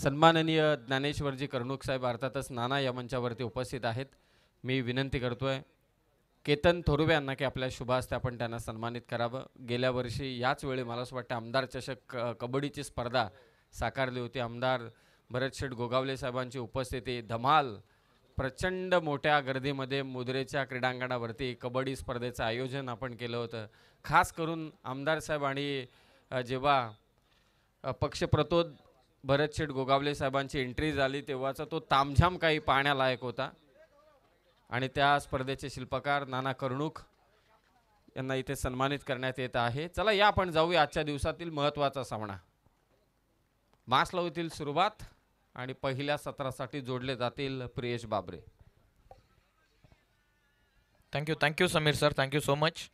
सन्माननीय ज्ञानेश्वरजी कर्णुक साहेब अर्थातच नाना या मंचावरती उपस्थित आहेत. मी विनंती करतोय केतन थोरुवे यांना की आपल्या शुभ हस्ते आपण त्यांना सन्मानित करावं. गेल्या वर्षी याच वेळी मला असं वाटतं आमदार चषक कबड्डीची स्पर्धा साकारली होती. आमदार भरतशेठ गोगावले साहेबांची उपस्थिती धमाल प्रचंड मोठ्या गर्दीमध्ये मुद्रेच्या क्रीडांगणावरती कबड्डी स्पर्धेचं आयोजन आपण केलं होतं. खास करून आमदार साहेब आणि जेव्हा पक्षप्रतोद भरतशेठ गोगावले साहेबांची एंट्री झाली तेव्हाचा तो तामझाम काही पाहण्यालायक होता. आणि त्या स्पर्धेचे शिल्पकार नाना कर्णुक यांना इथे सन्मानित करण्यात येत आहे. चला या आपण जाऊया आजच्या दिवसातील महत्त्वाचा सामना. मासलव येथील सुरुवात आणि पहिल्या सत्रासाठी जोडले जातील Priyesh Babre. Thank you Sameer sir, thank you so much.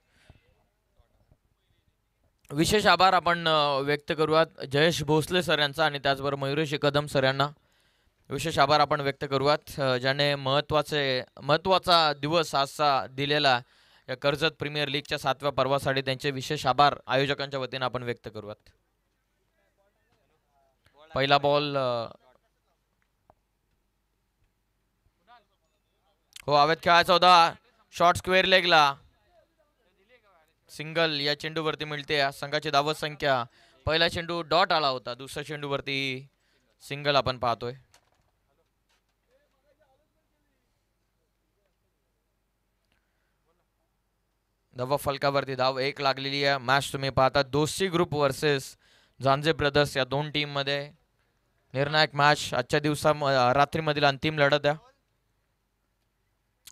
विशेष आभार आपण व्यक्त करूयात जयेश भोसले सर यांचा आणि त्याचबरोबर मयुरेश कदम सर यांना विशेष आभार आपण व्यक्त करूयात, ज्याने महत्त्वाचा दिवस आजचा दिलेला या कर्जत प्रीमियर लीगच्या 7व्या पर्वासाठी त्यांचे विशेष आभार आयोजकांच्या वतीने आपण व्यक्त करूयात. पहिला बॉल हो हवेत खेळायचा होता. शॉर्ट स्क्वेअर लेगला सिंगल या चेंडूवरती मिळते. संघाची धावत संख्या पहिला चेंडू डॉट आला होता, दुसऱ्या चेंडूवरती सिंगल आपण पाहतोय. धावा फलकावरती धाव 1 लागलेली आहे. मॅच तुम्ही पाहता दोस्ती ग्रुप वर्सेस झांजे ब्रदर्स या दोन टीम मध्ये निर्णायक मॅच आजच्या रात्रीमधील अंतिम लढत आहे.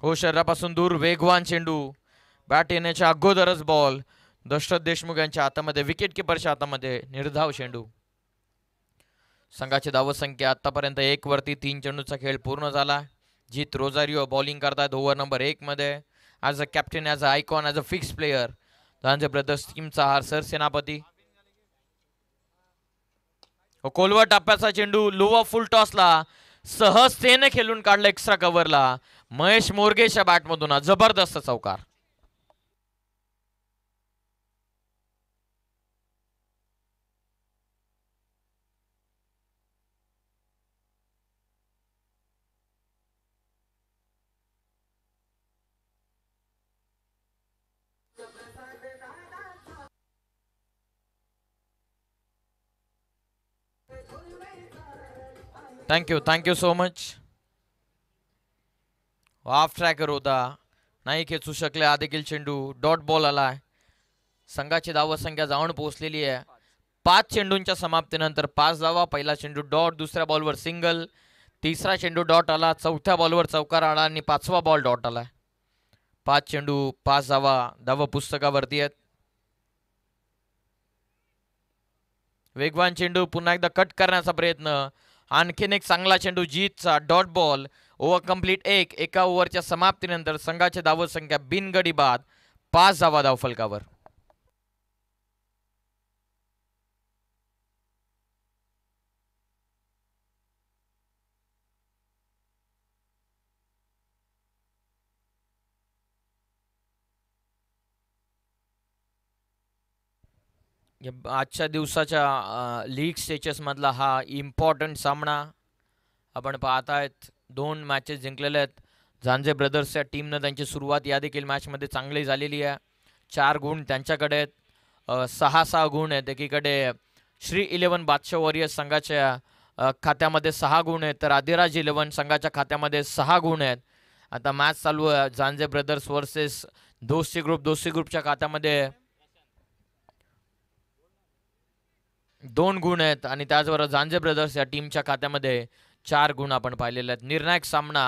हो शरीरापासून दूर वेगवान चेंडू बॅट येण्याच्या अगोदरच बॉल दशरथ देशमुख यांच्या हातामध्ये, विकेट किपरच्या हातामध्ये निर्धाव चेंडू. संघाची धावत संख्या आतापर्यंत 1 वरती 3 चेंडूचा खेळ पूर्ण झाला. जीत रोजारियो बॉलिंग करतात ओव्हर नंबर 1 मध्ये. As a captain, as a icon, as a fix player Zanje brothers टीमचा हा सरसेनापती. कोलवा टप्प्याचा चेंडू लुवा फुल टॉसला सहजतेने खेळून काढला एक्स्ट्रा कव्हरला. महेश मोरगेच्या बॅटमधून जबरदस्त चौकार. Thank you so much. Half tracker होता, नाही खेचू शकले हा देखील चेंडू. डॉट बॉल आलाय. संघाची धावत संख्या जाऊन पोहोचलेली आहे 5 चेंडूंच्या समाप्तीनंतर 5 धावा. पहिला चेंडू डॉट, दुसऱ्या बॉलवर सिंगल, तिसरा चेंडू डॉट आला, चौथ्या बॉलवर चौकार आला आणि 5वा बॉल डॉट आला. 5 चेंडू 5 धावा धाव पुस्तकावरती आहेत. वेगवान चेंडू पुन्हा एकदा कट करण्याचा प्रयत्न. आणखीन एक चांगला चेंडू जीतचा डॉट बॉल. ओव्हर कंप्लीट एका ओव्हरच्या समाप्तीनंतर संघाची धावत संख्या बिनगडी बाद 5 धावा धावफलकावर. आजच्या दिवसाच्या लीग स्टेचेस मधला हा इम्पॉर्टंट सामना आपण पाहत आहेत. 2 मॅचेस जिंकलेले आहेत झांजे ब्रदर्सच्या टीमनं. त्यांची सुरुवात या देखील मॅचमध्ये चांगली झालेली आहे. 4 गुण त्यांच्याकडे आहेत, 6 गुण आहेत. एकीकडे श्री 11 बादशाह वॉरियर्स संघाच्या खात्यामध्ये 6 गुण आहेत, तर आदिराज 11 संघाच्या खात्यामध्ये 6 गुण आहेत. आता मॅच चालू आहे झांजे ब्रदर्स वर्सेस दोस्ती ग्रुपच्या खात्यामध्ये 2 गुण आहेत आणि त्याचबरोबर झांजे ब्रदर्स या टीमच्या खात्यामध्ये 4 गुण आपण पाहिलेले आहेत. निर्णायक सामना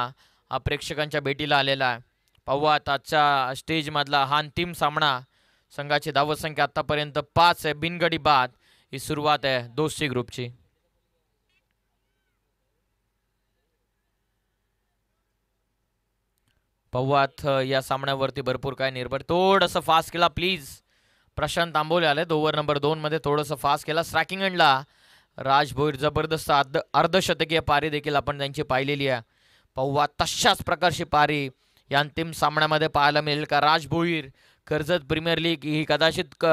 हा प्रेक्षकांच्या भेटीला आलेला आहे. पाहूया आजच्या स्टेजमधला हा अंतिम सामना. संघाची धावत संख्या आतापर्यंत 5 आहे, बिनगडी बाद. ही सुरुवात आहे दोस्ती ग्रुपची. पाहूयात या सामन्यावरती भरपूर काय निर्भर. थोडंसं फास्ट केला प्लीज. प्रशांत तांबोले आले ओव्हर नंबर 2 मध्ये. थोडंसं फास्ट केला. स्ट्रायकिंग एंडला राज भोईर जबरदस्त अर्धशतकीय पारी देखील आपण त्यांची पाहिलेली आहे. पाहूया तशाच प्रकारची पारी या अंतिम सामन्यामध्ये पाहायला मिळेल का. राज भोईर कर्जत प्रीमियर लीग ही कदाचित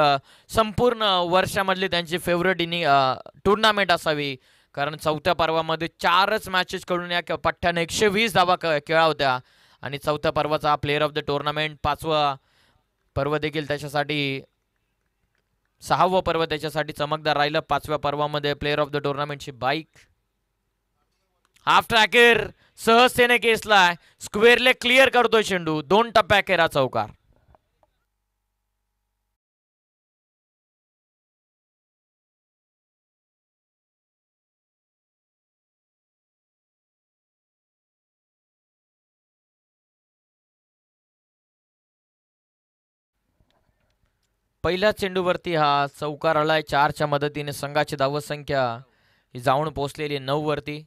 संपूर्ण वर्षामधली त्यांची फेवरेट टुर्नामेंट असावी. कारण चौथ्या पर्वामध्ये 4च मॅचेस कडून या पठ्ठ्याने 120 धावा खेळल्या होत्या आणि चौथ्या पर्वाचा हा प्लेअर ऑफ द टुर्नामेंट, 5वा पर्व देखील त्याच्यासाठी, 6वं पर्व त्याच्यासाठी चमकदार राहिलं. 5व्या पर्वामध्ये प्लेअर ऑफ द टुर्नामेंटची बाईक. हाफ ट्रॅकर सहजतेने केसलाय, स्क्वेअरले क्लिअर करतोय चेंडू. 2 टप्प्या केरा चौकार. पहिल्या चेंडूवरती हा चौकार आलाय. 4च्या मदतीने संघाची धावसंख्या ही जाऊन पोहोचलेली 9 वरती.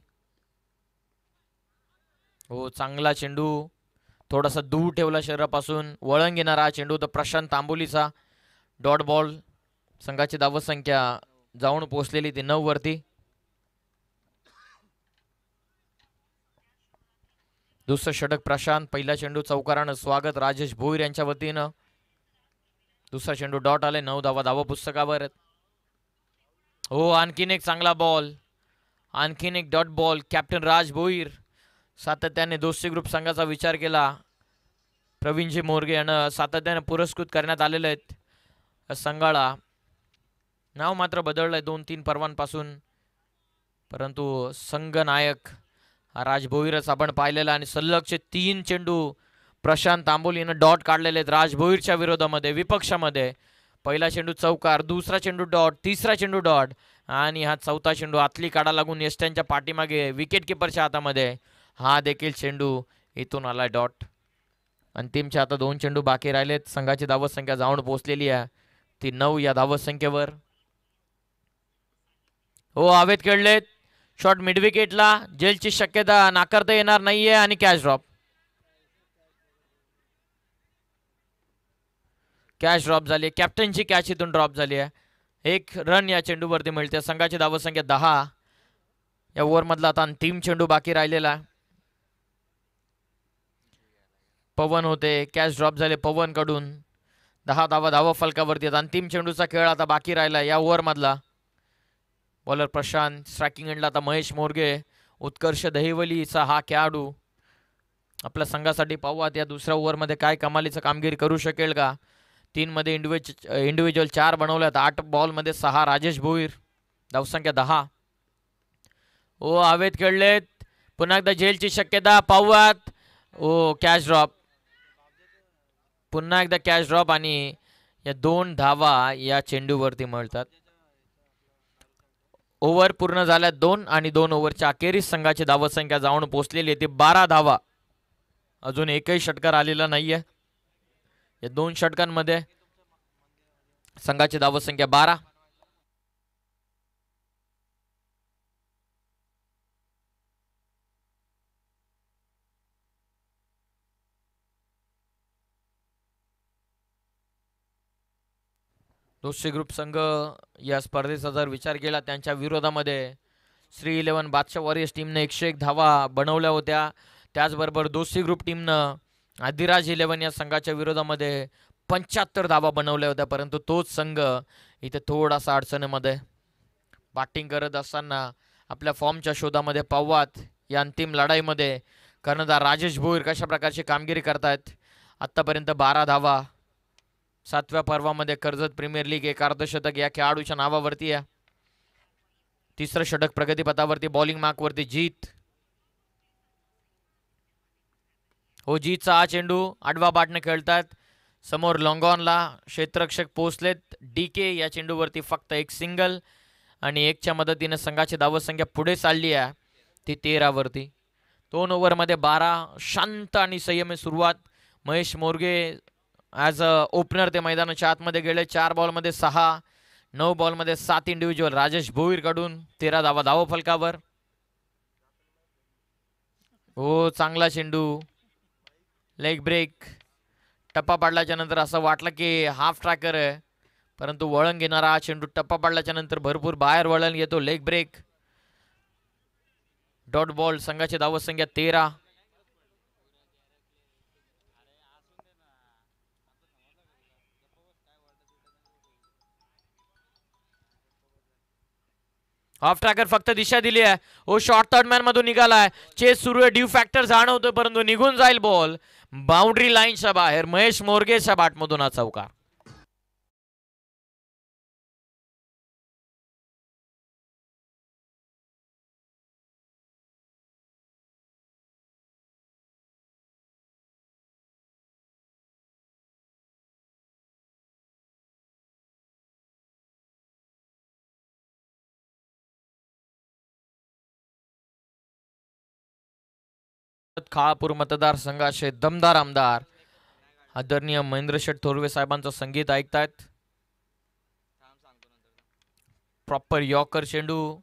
हो, चांगला चेंडू, थोडासा दूर ठेवला शरीरापासून. वळण घेणारा हा चेंडू तर प्रशांत तांबोलीचा. Dot ball. संघाची धावसंख्या जाऊन पोहोचलेली ती 9 वरती. दुसरं षटक प्रशांत. पहिला चेंडू चौकारानं स्वागत राजेश भोईर यांच्या वतीनं. दुसरा चेंडू डॉट आले. 9 धावा धावा पुस्तकावर. हो, आणखीन एक चांगला बॉल, आणखीन एक डॉट बॉल. कॅप्टन राज भोईर सातत्याने दोस्ती ग्रुप संघाचा विचार केला. प्रवीणजी मोरगे यांना सातत्याने पुरस्कृत करण्यात आलेले आहेत. संघाला नाव मात्र बदललंय 2-3 पर्वांपासून, परंतु संघनायक हा राज भोईरच आपण पाहिलेला. आणि सलगचे 3 चेंडू प्रशांत तांबोलीनं डॉट काढलेले आहेत राज भोईरच्या विरोधामध्ये, विपक्षामध्ये. पहिला चेंडू चौकार, दुसरा चेंडू डॉट, तिसरा चेंडू डॉट आणि हा चौथा चेंडू आतली काढा लागून यष्ट्यांच्या पाठीमागे विकेट किपरच्या हातामध्ये. हा देखील चेंडू इथून आलाय डॉट. अंतिमच्या आता 2 चेंडू बाकी राहिलेत. संघाची धावत संख्या जाऊन पोहोचलेली आहे ती 9 या धावत संख्येवर. हो, हवेत खेळलेत. Shot mid विकेटला. जेलची शक्यता नाकारता येणार नाहीये आणि कॅच ड्रॉप. कॅच ड्रॉप झाली. कॅप्टनची कॅच इथून ड्रॉप झाली आहे. 1 रन या चेंडूवरती मिळते. संघाची धावत संख्या 10. या ओव्हरमधला आता अंतिम चेंडू बाकी राहिलेला. पवन होते, कॅच ड्रॉप झाले पवन कडून. 10 धावा धावा फलकावरती. अंतिम चेंडूचा खेळ आता बाकी राहिला या ओव्हरमधला. बॉलर प्रशांत. स्ट्रायकिंग एंडला आता महेश मोरगे. उत्कर्ष दहिवलीचा हा खेळाडू आपल्या संघासाठी पाहूयात या दुसऱ्या ओव्हरमध्ये काय कमालीचं कामगिरी करू शकेल का. 3 मध्ये इंडिव्हिज्युअल 4 बनवल्यात. 8 बॉलमध्ये 6. राजेश भोईर. धावसंख्या 10. ओ, हवेत खेळलेत. पुन्हा एकदा जेलची शक्यता पाहूयात. ओ, कॅच ड्रॉप. पुन्हा एकदा कॅच ड्रॉप आणि या 2 धावा या चेंडूवरती मिळतात. ओव्हर पूर्ण झाल्यात 2 आणि 2 ओव्हरच्या अखेरीस संघाची धावत संख्या जाऊन पोहोचलेली आहे ती 12 धावा. अजून एकही षटकार आलेला नाहीये. या 2 षटकांमध्ये संघाची धावत संख्या 12. दोस्ती ग्रुप संघ या स्पर्धेचा जर विचार केला त्यांच्या विरोधामध्ये श्री 11 बादशाह वॉरियर्स टीमने 101 धावा बनवल्या होत्या. त्याचबरोबर दोस्ती ग्रुप टीमनं आदिराज 11 या संघाच्या विरोधामध्ये 75 धावा बनवल्या होत्या. परंतु तोच संघ इथे थोडासा अडचणीमध्ये बॅटिंग करत असताना आपल्या फॉर्मच्या शोधामध्ये पाहूयात या अंतिम लढाईमध्ये कर्णधार राजेश भोईर कशा प्रकारची कामगिरी करतायत. आत्तापर्यंत 12 धावा. 7व्या पर्वामध्ये कर्जत प्रीमियर लीग 1 अर्धशतक या खेळाडूच्या नावावरती आहे. 3रं षटक प्रगतीपथावरती. बॉलिंग मार्कवरती जीत. हो, जीतचा हा चेंडू आडवा बाटने खेळतात. समोर लॉंगॉनला क्षेत्ररक्षक पोहोचलेत. डीके या चेंडूवरती फक्त 1 सिंगल आणि 1च्या मदतीने संघाची धावत संख्या पुढे चालली आहे ती 13 वरती. 2 ओव्हरमध्ये 12. शांत आणि संयमी सुरुवात. Mahesh Morge as a opener ते मैदानाच्या आतमध्ये गेले. 4 बॉलमध्ये 6. 9 बॉलमध्ये 7 इंडिव्हिज्युअल राजेश भोईर कडून. 13 धावा धाव फलकावर. हो, चांगला चेंडू. Leg break. टप्पा पाडल्याच्या नंतर असं वाटलं की हाफ ट्रॅकर आहे, परंतु वळण घेणारा हा चेंडू टप्पा पाडल्याच्या नंतर भरपूर बाहेर वळण येतो. Leg break. Dot ball. संघाची धावत संख्या 13. ऑफ ट्रॅकर फक्त दिशा दिली आहे. ओ शॉर्ट थर्ड मॅन मधून निघालाय. चेस सुरू आहे. ड्यू फॅक्टर जाणवतोय परंतु निघून जाईल बॉल. बाउंड्री लाईनच्या बाहेर. महेश मोरगेच्या बॅटमधून हा चौकार. खाळापूर मतदारसंघाचे दमदार आमदार आदरणीय महेंद्र शेठ थोरवे साहेबांचं संगीत ऐकतायत. प्रॉपर यॉर्कर चेंडू.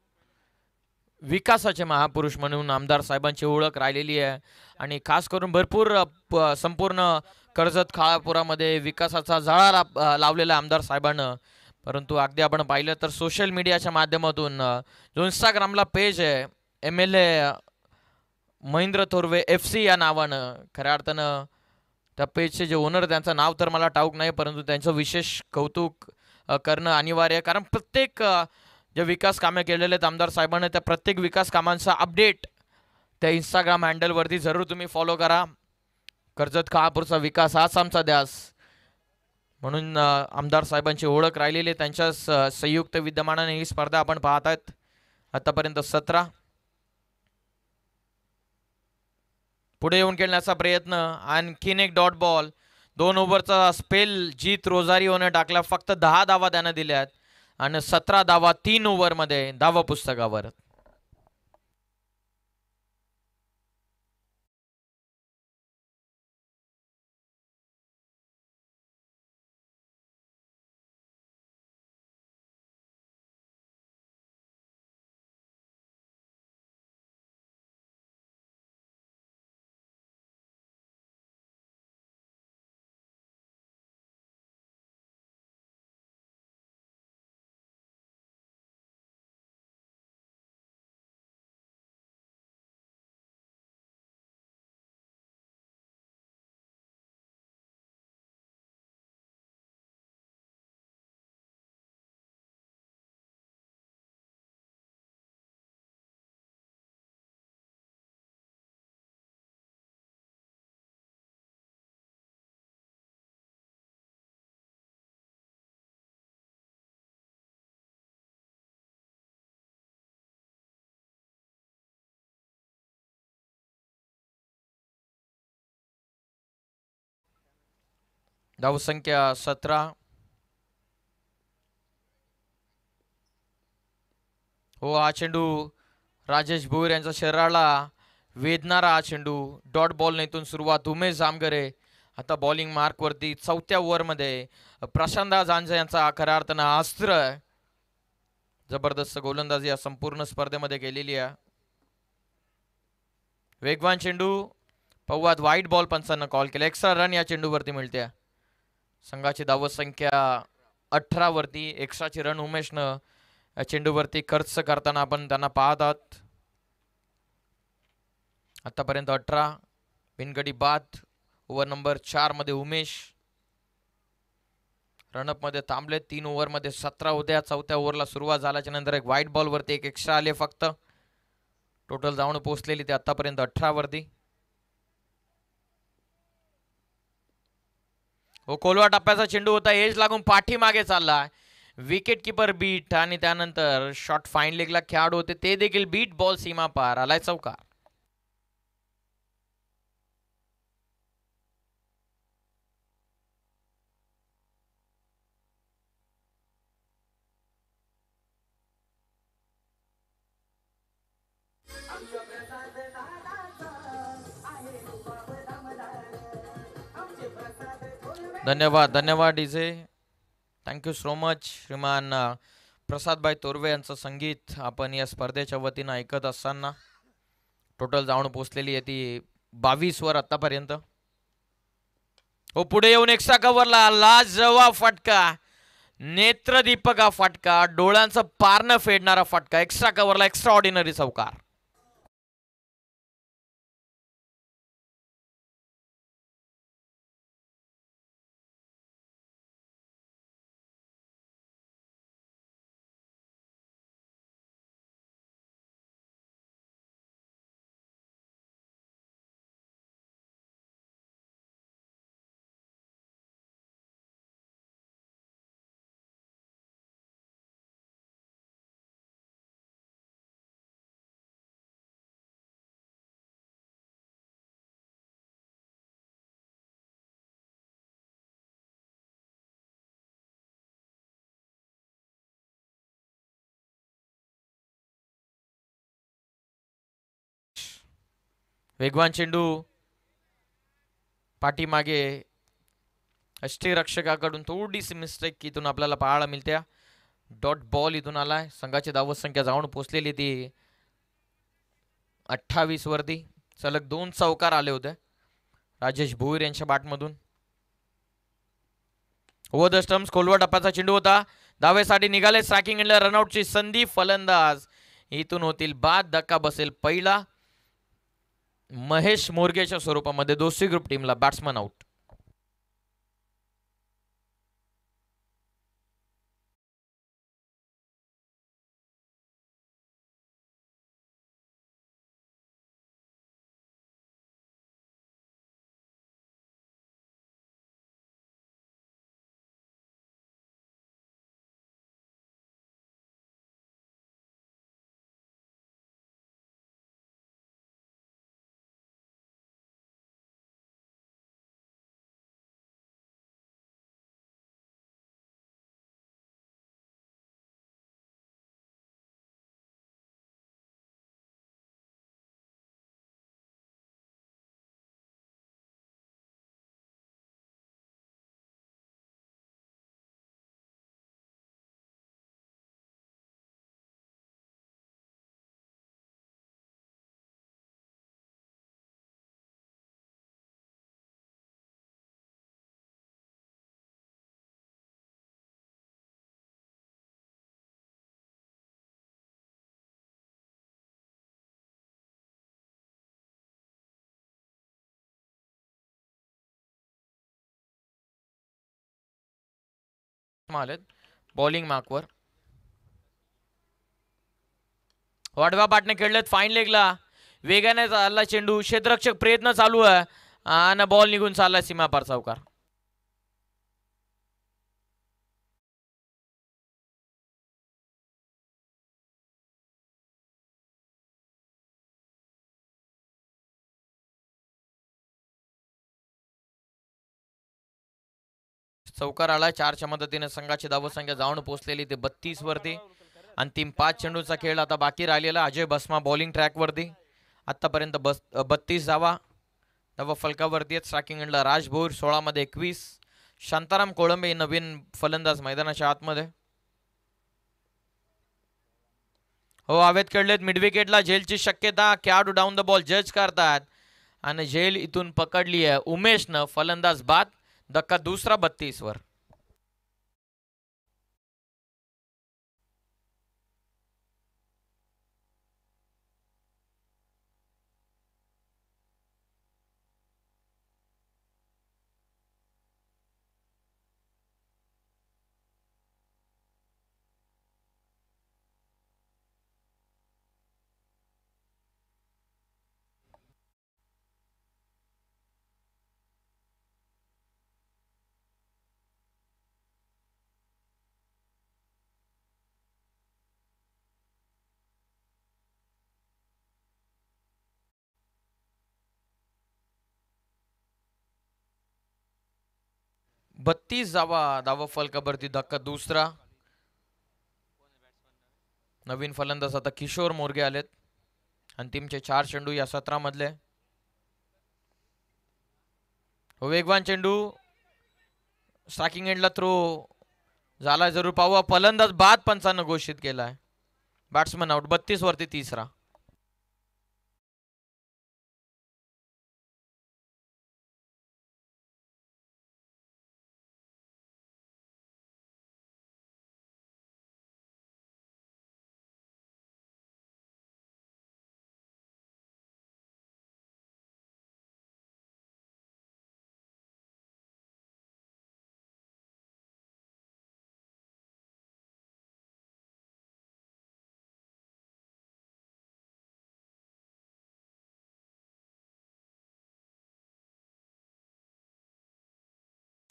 विकासाचे महापुरुष म्हणून आमदार साहेबांची ओळख राहिलेली आहे आणि खास करून भरपूर संपूर्ण कर्जत खाळापुरामध्ये विकासाचा जाळा लावलेला आमदार साहेबांना. परंतु अगदी आपण पाहिलं तर सोशल मीडियाच्या माध्यमातून जो इंस्टाग्रामला पेज आहे MLA महेंद्र थोरवे FC या नावानं, खऱ्या अर्थानं त्या पेजचे जे ओनर त्यांचं नाव तर मला ठाऊक नाही परंतु त्यांचं विशेष कौतुक करणं अनिवार्य आहे. कारण प्रत्येक जे विकास कामे केलेले आहेत आमदार साहेबांनी त्या प्रत्येक विकास कामांचा अपडेट त्या इंस्टाग्राम हँडलवरती जरूर तुम्ही फॉलो करा. कर्जत खाळापूरचा विकास हाच आमचा ध्यास म्हणून आमदार साहेबांची ओळख राहिलेली आहे. त्यांच्या संयुक्त विद्यमानाने ही स्पर्धा आपण पाहत आहेत. आतापर्यंत 17. पुढे येऊन खेळण्याचा प्रयत्न. आणखीन एक डॉट बॉल. 2 ओव्हरचा स्पेल जीत रोझारिओने टाकला. फक्त 10 धावा त्यानं दिल्यात आणि 17 धावा 3 ओव्हरमध्ये धावा पुस्तकावर. धावसंख्या 17. हो हा चेंडू राजेश भोईर यांच्या शरीराला वेदणारा हा चेंडू. डॉट बॉल इथून सुरुवात. उमेश जामगरे आता बॉलिंग मार्कवरती. 4थ्या ओव्हरमध्ये प्रशांत जांजे यांचा खऱ्या अर्थानं अस्त्र आहे. जबरदस्त गोलंदाजी या संपूर्ण स्पर्धेमध्ये केलेली आहे. वेगवान चेंडू. पौवात वाईट बॉल पंचांना कॉल केला. एक्स्ट्रा रन या चेंडूवरती मिळते. संघाची धावसंख्या 18 वरती. एक्स्ट्राची रन उमेशनं या चेंडूवरती खर्च करताना आपण त्यांना पाहत आहात. आतापर्यंत 18. बिनगडी बाद. ओव्हर नंबर 4 मध्ये उमेश रनअप मध्ये थांबले. 3 ओव्हरमध्ये 17 होत्या. 4थ्या ओव्हरला सुरुवात झाल्याच्या नंतर एक व्हाईट बॉल वरती एक एक्स्ट्रा आले फक्त. टोटल जाऊन पोहोचलेली ते आतापर्यंत 18 वरती. हो कोलवा टप्प्याचा चेंडू होता. एज लागून पाठीमागे चालला. विकेट किपर बीट आणि त्यानंतर शॉट फाईन लेगला खेळाडू होते ते देखील बीट. बॉल सीमा पार. आलाय चौकार. धन्यवाद धन्यवाद डीजे. Thank you so much. श्रीमान प्रसादभाई तोरवे यांचं संगीत आपण या स्पर्धेच्या वतीनं ऐकत असताना टोटल जाऊन पोचलेली आहे ती 22 वर आतापर्यंत. हो पुढे येऊन एक्स्ट्रा कव्हरला लाजवाब फटका. नेत्रदीपक हा फटका. डोळ्यांचं पारणं फेडणारा फटका. एक्स्ट्रा कव्हरला एक्स्ट्रा ऑर्डिनरी चौकार. वेगवान चेंडू पाठीमागे अष्टरक्षकाकडून थोडीशी मिस्टेक इथून आपल्याला पाहायला मिळते. डॉट बॉल इथून आलाय. संघाची धावत संख्या जाऊन पोहोचलेली ती 28 वरती. सलग 2 चौकार आले होते राजेश भोईर यांच्या बॅटमधून. ओव्हर द स्टम्प्स खोलवर टप्प्याचा चेंडू होता. धावेसाठी निघाले स्ट्रायकिंग एंडला. रनआउटची संधी. फलंदाज इथून होतील बाद. धक्का बसेल पहिला. महेश मोरगेच्या स्वरूपामध्ये दोस्ती ग्रुप टीमला बॅट्समन आउट. बॉलिंग मार्कवर वाढवा पाटने खेळलेत फाईन लेगला. वेगाने चालला चेंडू. क्षेत्ररक्षक प्रयत्न चालू आहे आणि बॉल निघून चालला सीमापार चौकार. चौकार आला. 4च्या मदतीने संघाची धावसंख्या जाऊन पोहोचलेली ते 32 वरती. अंतिम 5 चेंडूचा खेळ आता बाकी राहिलेला. अजय भस्मा बॉलिंग ट्रॅक वरती. आतापर्यंत 32 धावा फलकावरती आहेत. स्ट्रायकिंग एंडला राज भोईर 16 मध्ये 21. शांताराम कोळंबे नवीन फलंदाज मैदानाच्या आतमध्ये. हो हवेत खेळलेत. मिड विकेटला झेलची शक्यता. खेळाडू डाऊन द बॉल जज करतात आणि झेल इथून पकडली आहे उमेशनं. फलंदाज बाद. धक्का दुसरा 32 वर. बत्तीस धावा फलकावरती. धक्का दुसरा. नवीन फलंदाज आता किशोर मोरगे आलेत. अंतिमचे 4 चेंडू या 17 मधले. वेगवान चेंडू स्ट्रायकिंग एंडला थ्रो झाला. जरूर पाहू. फलंदाज बाद. पंचांना घोषित केलाय. Batsman out. 32 वरती तिसरा.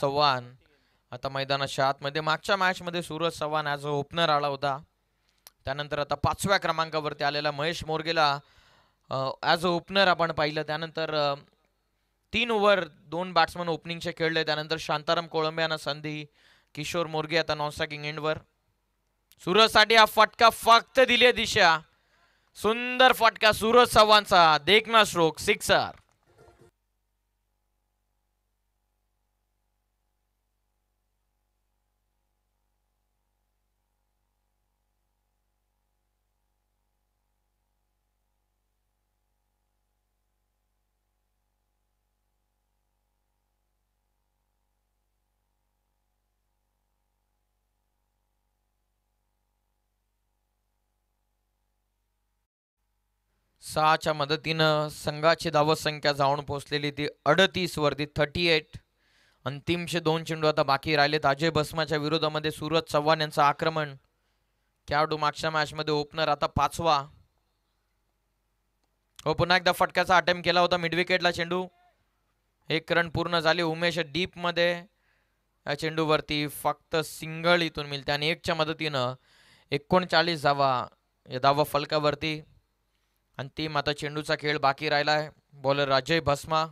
चव्हाण आता मैदानाच्या आतमध्ये. मागच्या मॅच मध्ये Suraj Chavan as a opener आला होता. त्यानंतर आता 5व्या क्रमांकावरती आलेला महेश मोरगेला ॲज अ ओपनर आपण पाहिलं. त्यानंतर 3 ओव्हर 2 बॅट्समन ओपनिंगचे खेळले. त्यानंतर शांताराम कोळंबे यांना संधी. किशोर मोरगे आता नॉन स्ट्रायकिंग एंडवर. सूरजसाठी हा फटका फक्त दिली दिशा. सुंदर फटका सूरज चव्हाणचा, देखना स्ट्रोक, सिक्सर. सहाच्या मदतीनं संघाची धावसंख्या जाऊन पोहोचलेली ती 38 वरती 38. अंतिमशे 2 चेंडू आता बाकी राहिलेत. अजय भस्माच्या विरोधामध्ये सूरज चव्हाण यांचं आक्रमण. खेळाडू मागच्या मॅचमध्ये ओपनर, आता 5वा. हो, पुन्हा एकदा फटक्याचा अटेम्प्ट केला होता मिडविकेटला चेंडू. 1 रन पूर्ण झाले. उमेश डीप मध्ये या चेंडूवरती फक्त सिंगल इथून मिळते आणि 1च्या मदतीनं 39 धावा या धावा फलकावरती. अंतिम आता चेंडूचा खेळ बाकी राहिलाय. बॉलर अजय भस्मा,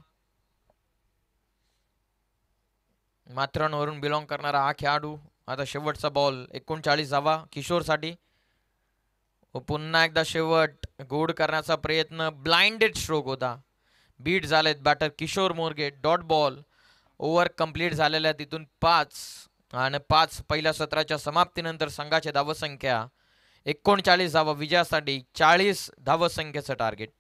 माथेरानवरून बिलॉंग करणारा हा खेळाडू. आता शेवटचा बॉल, 39 धावा किशोरसाठी. पुन्हा एकदा शेवट गोड करण्याचा प्रयत्न, ब्लाइंडेड स्ट्रोक होता. बीट झालेत batter Kishore Morge. Dot ball. Over complete झालेल्या तिथून 5 आणि 5 पहिल्या सत्राच्या समाप्तीनंतर संघाची धावसंख्या 39 धावा विजयासाठी, 40 धावसंख्येचं टार्गेट.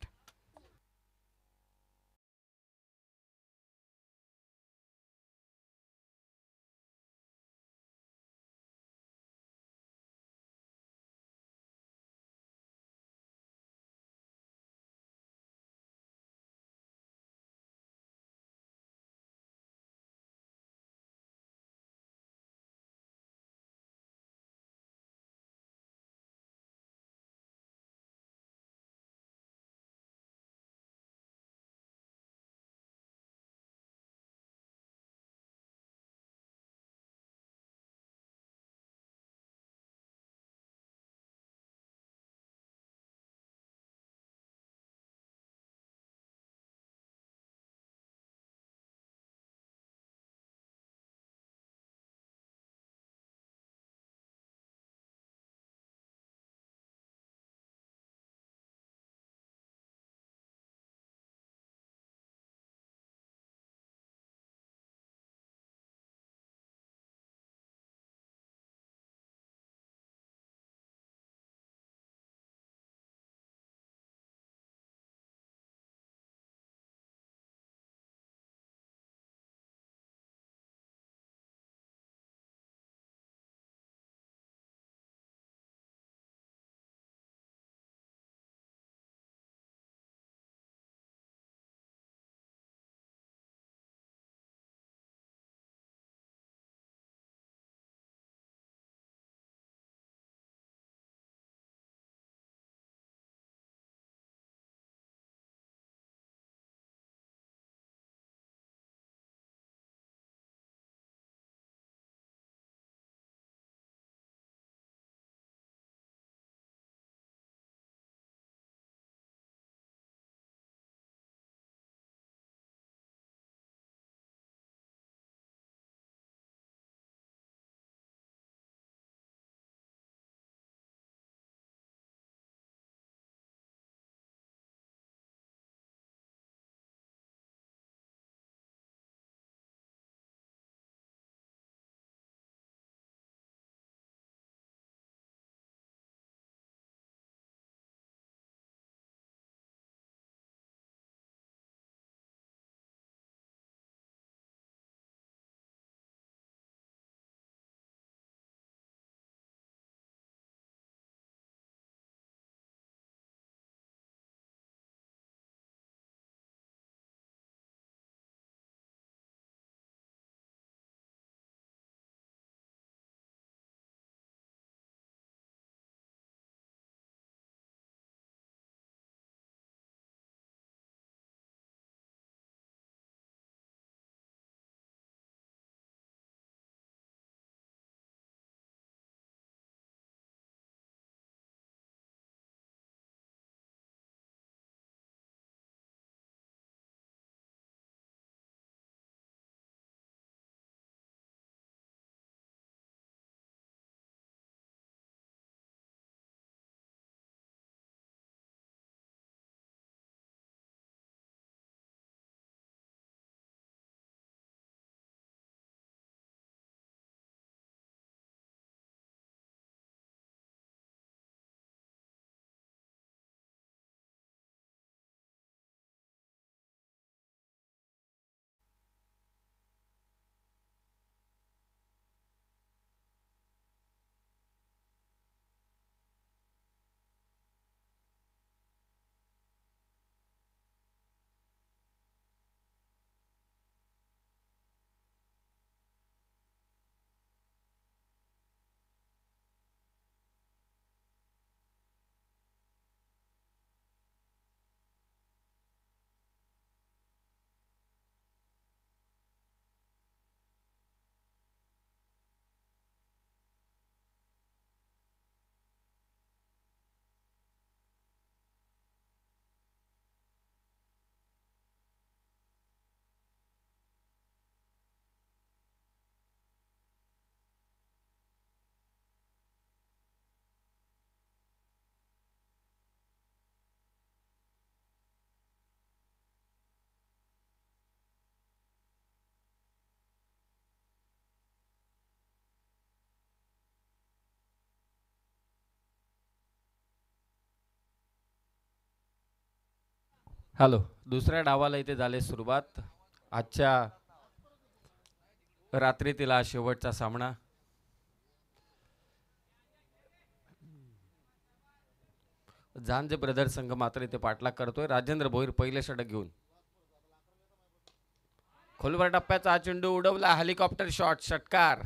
हॅलो, दुसऱ्या डावाला इथे झाले सुरुवात. आजच्या रात्रीतील हा शेवटचा सामना. झांजे ब्रदर्स संघ मात्र इथे पाठलाग करतोय. राजेंद्र भोईर पहिले षटक घेऊन खोलवर टप्प्याचा हा चेंडू उडवला. हेलिकॉप्टर शॉट, षटकार.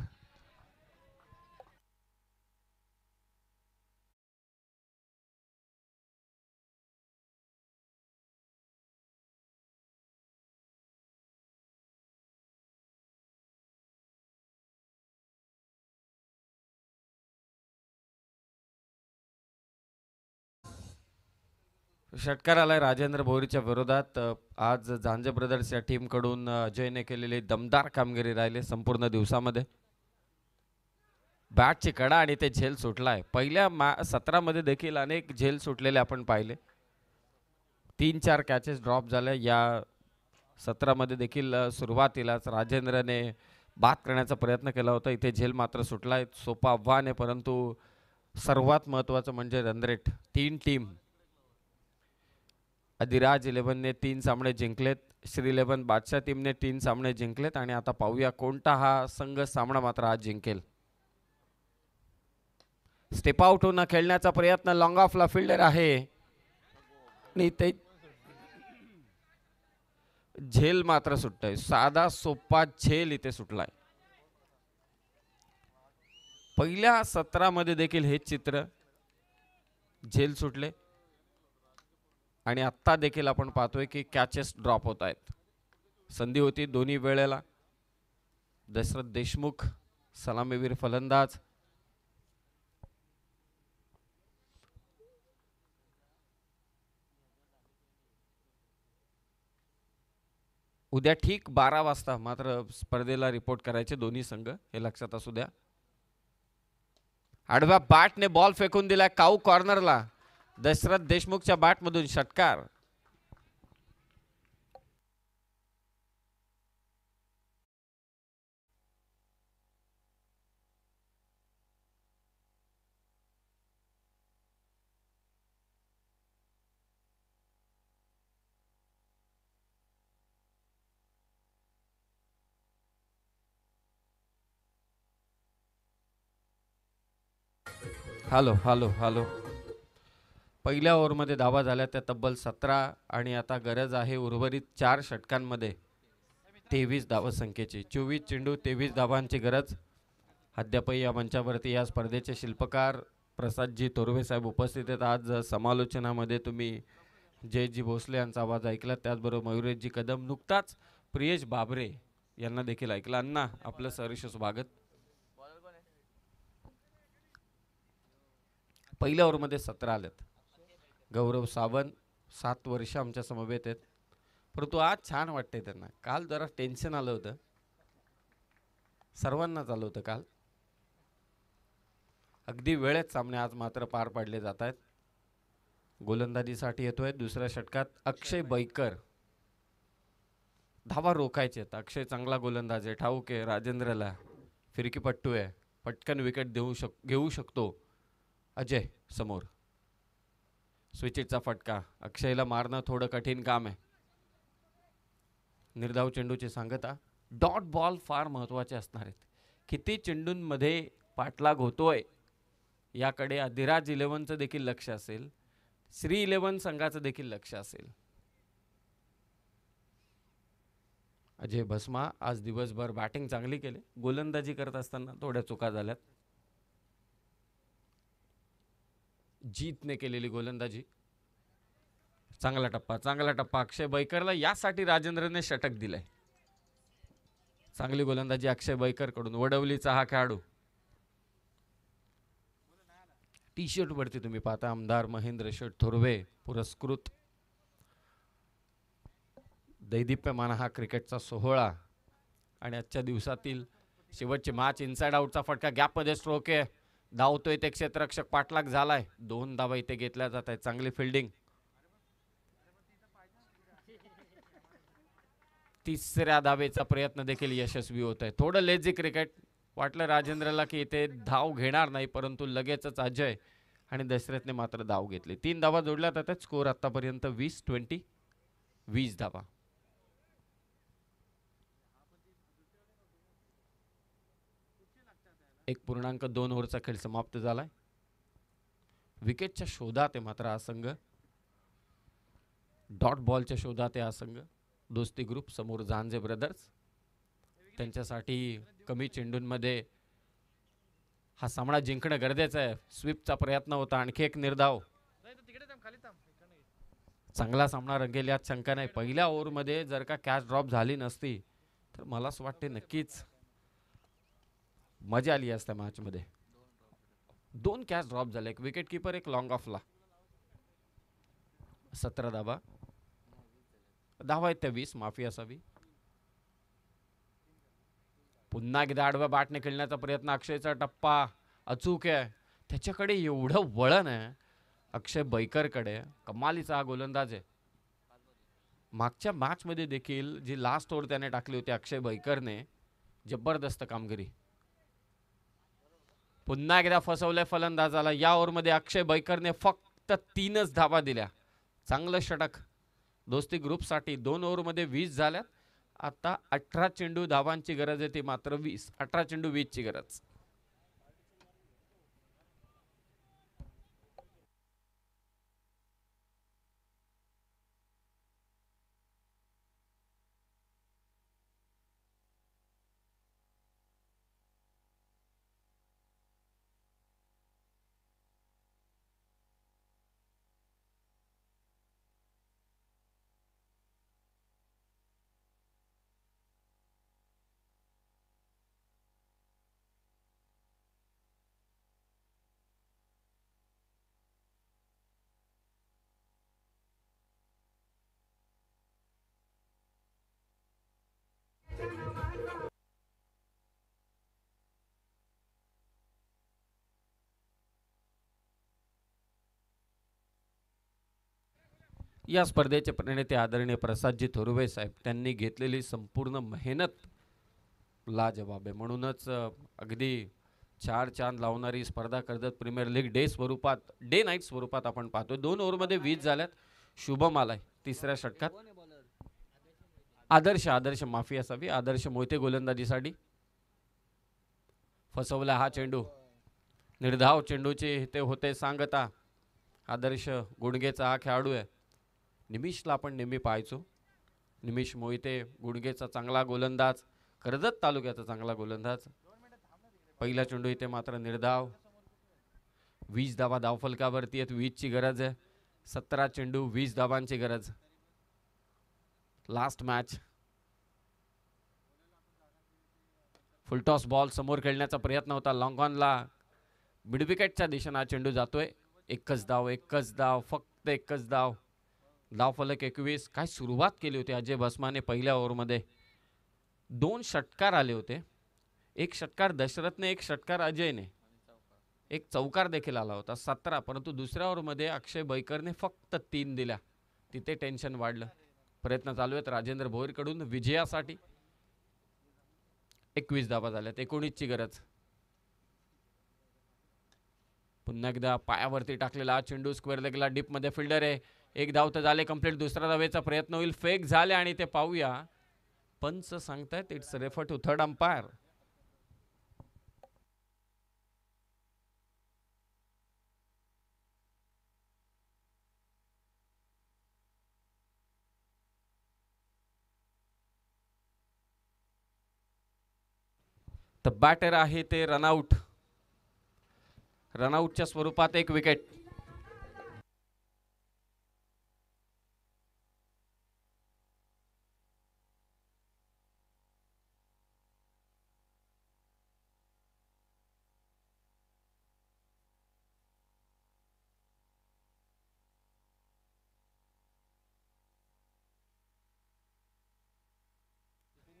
षटकार आलाय राजेंद्र भोईरच्या विरोधात. आज झांजे ब्रदर्स या टीम कडून अजयने केलेली दमदार कामगिरी राहिली संपूर्ण दिवसामध्ये. बॅटची कडा आणि ते झेल सुटलाय. पहिल्या सत्रामध्ये देखील अनेक झेल सुटलेले आपण पाहिले. 3-4 कॅचेस ड्रॉप झाल्या. या सत्रामध्ये देखील सुरुवातीलाच राजेंद्रने बाद करण्याचा प्रयत्न केला होता. इथे झेल मात्र सुटलाय. सोपा आव्हान आहे, परंतु सर्वात महत्त्वाचं म्हणजे रन रेट. 3 टीम अधिराज 11ने 3 सामने जिंकलेत. श्री 11 बादशाह टीमने 3 सामने जिंकलेत. आणि आता पाहूया कोणता हा संघ सामना मात्र आज जिंकेल. स्टेप आउट होऊन खेळण्याचा प्रयत्न. लॉंग ऑफला फिल्डर आहे आणि ते झेल मात्र सुटतंय. साधा सोपा झेल इथे सुटलाय. पहिल्या सत्रामध्ये देखील हे चित्र, झेल सुटले आणि आत्ता देखील आपण पाहतोय की कॅचेस ड्रॉप होत आहेत. संधी होती दोन्ही वेळेला. दशरथ देशमुख सलामीवीर फलंदाज. उद्या ठीक 12 वाजता मात्र स्पर्धेला रिपोर्ट करायचे दोन्ही संघ, हे लक्षात असू द्या. आडव्या बॅटने बॉल फेकून दिलाय काऊ कॉर्नरला. दशरथ देशमुखच्या बॅटमधून षटकार. Hello hello hello. पहिल्या ओव्हरमध्ये धावा झाल्या त्या तब्बल 17 आणि आता गरज आहे उर्वरित 4 षटकांमध्ये 23 धावसंख्येची. 24 चेंडू 23 धावांची गरज. अद्याप या मंचावरती या स्पर्धेचे शिल्पकार प्रसादजी तोरवे साहेब उपस्थित आहेत. आज समालोचनामध्ये तुम्ही जयजी भोसले यांचा आवाज ऐकला, त्याचबरोबर मयुरेशजी कदम, नुकताच प्रियेश बाबरे यांना देखील ऐकला. अण्णा आपलं सहर्ष स्वागत. पहिल्या ओव्हरमध्ये 17 आलेत. गौरव सावंत 7 वर्ष आमच्या समवेत आहेत, परंतु आज छान वाटते त्यांना. काल जरा टेन्शन आलं होतं, सर्वांनाच आलं होतं काल. अगदी वेळेत सामने आज मात्र पार पाडले जात आहेत. गोलंदाजीसाठी येतोय दुसऱ्या षटकात अक्षय बैकर. धावा रोखायचे आहेत. अक्षय चांगला गोलंदाज आहे, ठाऊक आहे राजेंद्रला. फिरकीपट्टू आहे, पटकन विकेट घेऊ शकतो. अजय समोर, स्विचिटचा फटका. अक्षयला मारणं थोडं कठीण काम आहे. निर्धाव चेंडूची सांगता. डॉट बॉल फार महत्त्वाचे असणार आहेत. किती चेंडूंमध्ये पाठलाग होतोय याकडे अधिराज 11चं देखील लक्ष असेल, श्री 11 संघाचं देखील लक्ष असेल. अजय भस्मा आज दिवसभर बॅटिंग चांगली केली, गोलंदाजी करत असताना थोड्या चुका झाल्यात. जीतने केलेली गोलंदाजी. चांगला टप्पा, चांगला टप्पा अक्षय बैकरला. यासाठी राजेंद्रने षटक दिलंय. चांगली गोलंदाजी अक्षय बैकर कडून. वडवलीचा हा खेळाडू. टी शर्ट वरती तुम्ही पाहता आमदार महेंद्र शेठ थोरवे पुरस्कृत. दैदिप्यमान हा क्रिकेटचा सोहळा आणि आजच्या दिवसातील शेवटची मॅच. इनसाइड आउटचा फटका, गॅपमध्ये स्ट्रोक आहे. धावतोय ते क्षेत्ररक्षक, पाठलाग झालाय. 2 धावा इथे घेतल्या जात आहेत. चांगली फिल्डिंग. तिसऱ्या धावेचा प्रयत्न देखील यशस्वी होत आहे. थोडं लेझी क्रिकेट वाटलं राजेंद्रला की इथे धाव घेणार नाही, परंतु लगेचच अजय आणि दशरथने मात्र धाव घेतली. 3 धावा जोडल्या जातात. स्कोर आतापर्यंत 20-20. 20 धावा. एक पूर्णांक 2 ओव्हरचा खेळ समाप्त झालाय. विकेटच्या शोधात आहे मात्र हा संघ, डॉट बॉलच्या शोधात आहे हा संघ. दोस्ती ग्रुप समोर झांजे ब्रदर्स. त्यांच्यासाठी कमी चेंडूंमध्ये हा सामना जिंकणं गरजेचं आहे. स्वीपचा प्रयत्न होता, आणखी एक निर्धाव. चांगला सामना रंगेल यात शंका नाही. पहिल्या ओव्हरमध्ये जर का कॅच ड्रॉप झाली नसती तर मला असं वाटते नक्कीच मजा आली असत्या मॅच मध्ये. 2 कॅच ड्रॉप झाले, एक विकेट किपर एक लॉंग ऑफला. 17 धावा. धावा आहेत त्या 20 माफी असावी. पुन्हा एकदा आडव्या बॅटने खेळण्याचा प्रयत्न. अक्षयचा टप्पा अचूक आहे. त्याच्याकडे एवढं वळण आहे अक्षय बैकरकडे, कमालीचा हा गोलंदाज आहे. मागच्या मॅच मध्ये देखील जी लास्ट ओव्हर त्याने टाकली होती अक्षय बैकरने, जबरदस्त कामगिरी. पुन्हा एकदा फसवलंय फलंदाजाला. या ओव्हरमध्ये अक्षय बैकरने फक्त 3च धावा दिल्या. चांगलं षटक दोस्ती ग्रुपसाठी. 2 ओव्हरमध्ये 20 झाल्यात. आता 18 चेंडू धावांची गरज आहे, ती मात्र 20. 18 चेंडू 20 ची गरज. या स्पर्धेचे प्रणेते आदरणीय प्रसादजी थोरवे साहेब, त्यांनी घेतलेली संपूर्ण मेहनत लाजवाब आहे. म्हणूनच अगदी 4 चांद लावणारी स्पर्धा Karjat premier league day night स्वरूपात आपण पाहतोय. 2 ओव्हरमध्ये 20 झाल्यात. शुभम आलाय तिसऱ्या षटकात. आदर्श माफी असावी. आदर्श मोहिते गोलंदाजीसाठी. फसवला हा चेंडू. निर्धाव चेंडूचे ते होते सांगता. आदर्श गुडघेचा हा खेळाडू आहे. निमिषला आपण नेहमी पाहायचो. निमिष मोहिते गुडघेचा चांगला गोलंदाज, कर्जत तालुक्याचा चांगला गोलंदाज. पहिला चेंडू इथे मात्र निर्धाव. 20 धावा धावफलकावरती आहेत. 20 ची गरज आहे. 17 चेंडू 20 धावांची गरज. Last match. फुलटॉस बॉल समोर खेळण्याचा प्रयत्न होता. लॉंग ऑनला मिड विकेटच्या दिशेने हा चेंडू जातोय. एकच धाव, फक्त एकच धाव. धावफलक 21. काय सुरुवात केली होती अजय भस्माने पहिल्या ओव्हरमध्ये. 2 षटकार आले होते. एक षटकार दशरथने, एक षटकार अजयने, एक चौकार देखील आला होता 17. परंतु दुसऱ्या ओव्हरमध्ये अक्षय बैकरने फक्त 3 दिल्या. तिथे टेन्शन वाढलं. प्रयत्न चालू आहेत राजेंद्र भोईरकडून विजयासाठी. 21 धावा झाल्यात. 19 ची गरज. पुन्हा एकदा पायावरती टाकलेला हा चेंडू स्क्वेअर लेगला डीप मध्ये. फिल्डर आहे. एक धाव तर झाले कंप्लीट. दुसऱ्या धावेचा प्रयत्न होईल. फेक झाले आणि ते पाहूया. पंच सांगतायत it's refer to third umpire. तर बॅटर आहे ते रनआउट. रनआउटच्या स्वरूपात एक विकेट.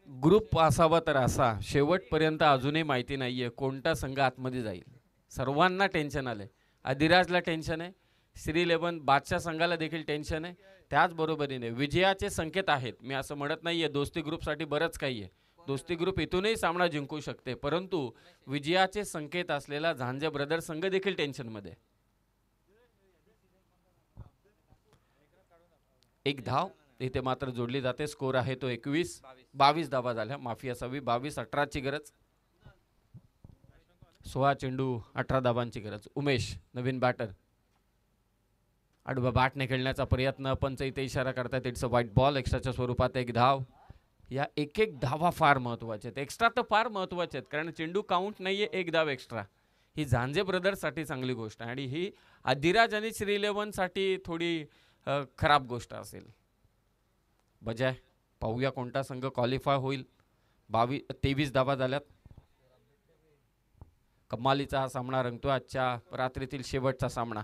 ग्रुप असावा तर असा. शेवटपर्यंत अजूनही माहिती नाहीये कोणता संघ आतमध्ये जाईल. सर्वांना टेन्शन आले. अधिराजला टेन्शन आहे. श्री 11 बादशाह संघाला देखील टेन्शन आहे. त्याचबरोबरीने विजयाचे संकेत आहेत. मी असं म्हणत नाहीये दोस्ती ग्रुपसाठी बरंच काही आहे. दोस्ती ग्रुप इथूनही सामना जिंकू शकते. परंतु विजयाचे संकेत असलेला झांजे ब्रदर संघ देखील टेन्शन मध्ये. एक धाव इथे मात्र जोडली जाते. स्कोर आहे तो 22 धावा झाल्या, माफी असावी. 22-18ची गरज. 16 चेंडू 18 धावांची गरज. उमेश नवीन बॅटर. आडवा बॅटने खेळण्याचा प्रयत्न. पंच इथे इशारा करतात इट्स अ व्हाईट बॉल. एक्स्ट्राच्या स्वरूपात एक धाव. या एक एक धावा फार महत्वाचे आहेत. एक्स्ट्रा तर फार महत्वाचे आहेत, कारण चेंडू काउंट नाहीये. एक धाव एक्स्ट्रा ही झांजे ब्रदर्ससाठी चांगली गोष्ट आहे, आणि ही अधिराज आणि श्री11साठी थोडी खराब गोष्ट असेल. बजाय पाहूया कोणता संघ क्वालिफाय होईल. 23 धावा झाल्यात. कमालीचा हा सामना रंगतो. आजच्या रात्रीतील शेवटचा सामना.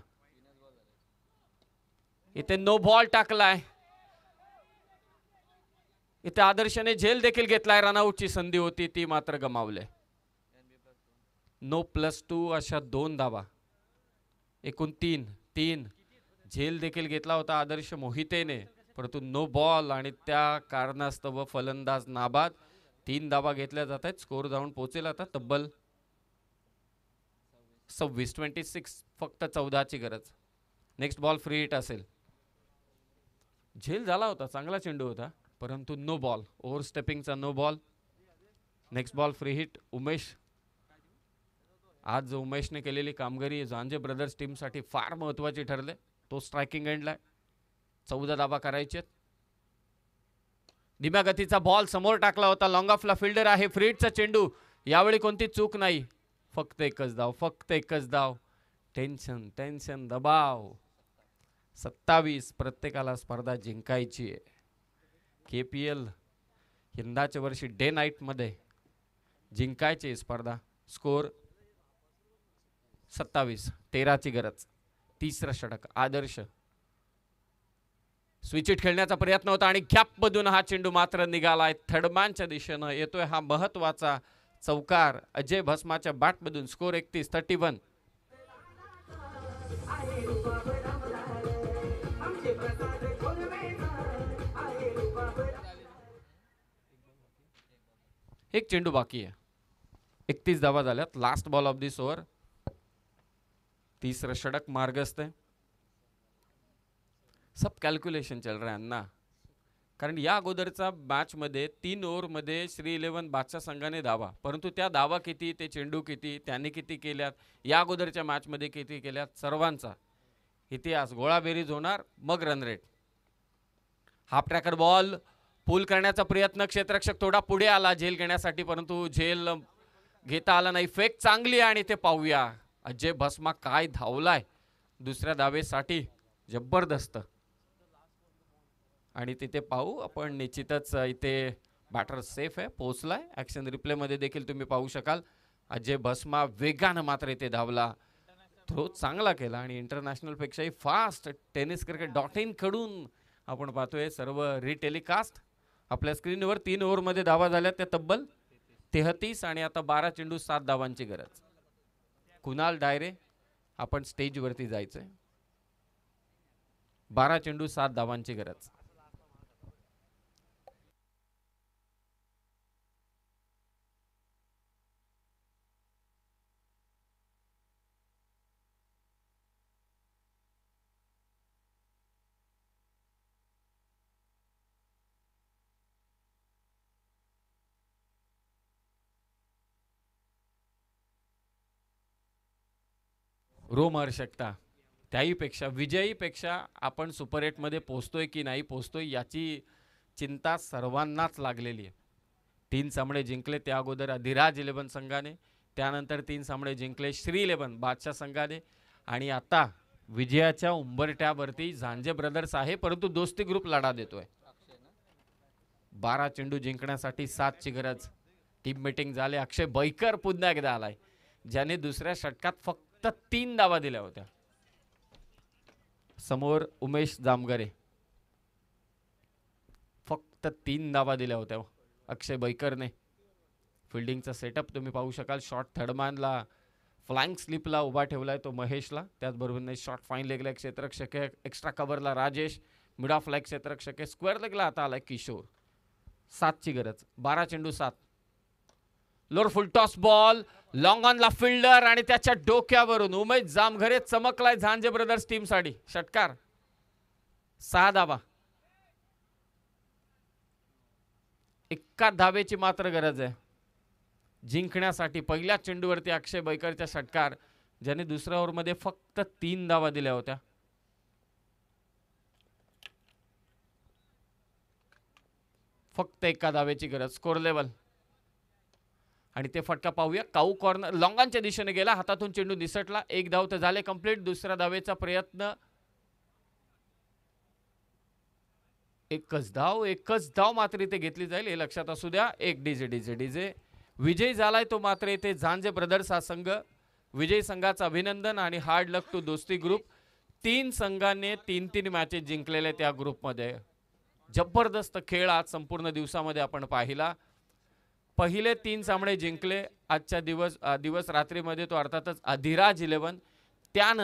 इथे नो बॉल टाकलाय. इथे आदर्शने झेल देखील घेतलाय. रनआउटची संधी होती, ती मात्र गमावले. नो +2 अशा 2 धावा. एकूण 3 झेल देखील घेतला होता आदर्श मोहितेने, परंतु नो बॉल आणि त्या कारणास्तव फलंदाज नाबाद. 3 धावा घेतल्या जात आहेत. स्कोर जाऊन पोहोचेल आता तब्बल 26. फक्त 14ची गरज. नेक्स्ट बॉल फ्री हिट असेल. झेल झाला होता, चांगला चेंडू होता, परंतु नो बॉल. ओव्हर स्टेपिंगचा no ball. Next ball free hit. Umesh. आज उमेशने केलेली कामगिरी झांजे ब्रदर्स टीमसाठी फार महत्त्वाची ठरले. तो स्ट्रायकिंग एंडला. 14 धावा करायचे. धीम्या गतीचा बॉल समोर टाकला होता. लॉंग ऑफला फिल्डर आहे. फ्री हिटचा चेंडू. यावेळी कोणती चूक नाही. फक्त एकच धाव. टेन्शन दबाव. 27. प्रत्येकाला स्पर्धा जिंकायची आहे. KPL यंदाच्या वर्षी डे नाईट मध्ये जिंकायची स्पर्धा. स्कोर 27. 13ची गरज. तिसरा षटक. आदर्श स्विच हिट खेळण्याचा प्रयत्न होता आणि गॅप मधून हा चेंडू मात्र निघालाय. थर्डमॅनच्या दिशेनं येतोय हा महत्वाचा चौकार अजय भस्माच्या बॅट मधून. स्कोर 31. एक चेंडू बाकी आहे. 31 धावा झाल्यात. Last ball of this over. तीसरा षटक मार्गस्थ है. सब कॅल्क्युलेशन चल रहा है ना, कारण या अगोदरचा मॅच मध्ये 3 ओव्हर मध्ये श्री11 बादशाह संघाने धावा, परंतु त्या धावा किती, ते चेंडू किती, त्याने किती केल्यात, या अगोदरच्या मॅच मध्ये किती केल्यात, सर्वांचा इतिहास गोळाबेरीज होणार. मग run rate. Half tracker ball pull करण्याचा प्रयत्न. क्षेत्ररक्षक थोडा पुढे आला झेल घेण्यासाठी, परंतु झेल घेता आला नाही. फेक चांगली आणि ते पाहूया अजय भस्मा काय धावलाय दुसऱ्या धावेसाठी. जबरदस्त. आणि तिथे पाहू आपण निश्चितच इथे बॅटर सेफ आहे, पोहोचलाय. ॲक्शन रिप्ले मध्ये देखील तुम्ही पाहू शकाल. अजय भस्मा वेगानं मात्र इथे धावला. थ्रो चांगला केला आणि इंटरनॅशनल पेक्षाही फास्ट. tenniscricket.in कडून आपण पाहतोय सर्व रिटेलिकास्ट. आपल्या स्क्रीनवर 3 ओव्हर मध्ये धावा झाल्या त्या तब्बल 33 आणि आता 12 चेंडू 7 धावांची गरज. कुणाल डायरे आपण स्टेज वरती जायचंय. 12 चेंडू 7 धावांची गरज. रोमहर्षकता त्याहीपेक्षा विजयीपेक्षा आपण सुपर 8 मध्ये पोहोचतोय की नाही पोहोचतोय याची चिंता सर्वांनाच लागलेली आहे. 3 सामने जिंकले त्या अगोदर अधिराज 11 संघाने, त्यानंतर 3 सामने जिंकले श्री11 बादशाह संघाने आणि आता विजयाच्या उंबरठ्यावरती झांजे ब्रदर्स आहे, परंतु दोस्ती ग्रुप लढा देतोय. 12 चेंडू जिंकण्यासाठी 7 ची गरज. टीम मीटिंग झाले. अक्षय बैकर पुन्हा एकदा आलाय, ज्याने दुसऱ्या षटकात फक्त 3 धावा दिल्या होत्या. समोर उमेश जामगरे फक्त 3 धावा दिल्या होत्या अक्षय बैकरने. फिल्डिंगचा सेटअप तुम्ही पाहू शकाल. शॉर्ट थर्डमॅनला फ्लाइंग स्लिपला उभा ठेवलाय तो महेशला, त्याचबरोबर शॉर्ट फाईन लेगला एक क्षेत्ररक्षक आहे, एक्स्ट्रा कव्हरला राजेश, मिड ऑफ लाईक क्षेत्ररक्षक आहे, स्क्वेअर लेगला आता आलाय किशोर. 7 ची गरज. 12 चेंडू 7. Lower full toss ball long ऑनला फिल्डर आणि त्याच्या डोक्यावरून उमेश जामघरे चमकलाय झांजे ब्रदर्स टीम साठी. षटकार. 6 धावा. एका धावेची मात्र गरज आहे जिंकण्यासाठी. पहिल्या चेंडूवरती अक्षय बैकरचा षटकार, ज्याने दुसऱ्या ओव्हरमध्ये फक्त 3 धावा दिल्या होत्या. फक्त एका धावेची गरज. स्कोर लेवल आणि ते फटका पाहूया. काऊ कॉर्नर लॉंगांच्या दिशेने गेला, हातातून चेंडू निसटला. 1 धाव तर झाले कंप्लीट. दुसऱ्या धावेचा प्रयत्न. एकच धाव मात्र इथे घेतली जाईल, हे लक्षात असू द्या. एक डीजे विजयी झालाय तो मात्र इथे झांजे ब्रदर्स हा संघ. विजयी संघाचं अभिनंदन आणि हार्ड लक टू दोस्ती ग्रुप. 3 संघांनी 3-3 मॅचेस जिंकलेले त्या ग्रुपमध्ये. जबरदस्त खेळ आज संपूर्ण दिवसामध्ये आपण पाहिला. पहिले 3 सामने जिंकले आजच्या दिवस रात्रीमध्ये, तो अर्थातच अधिराज 11. त्यानंतर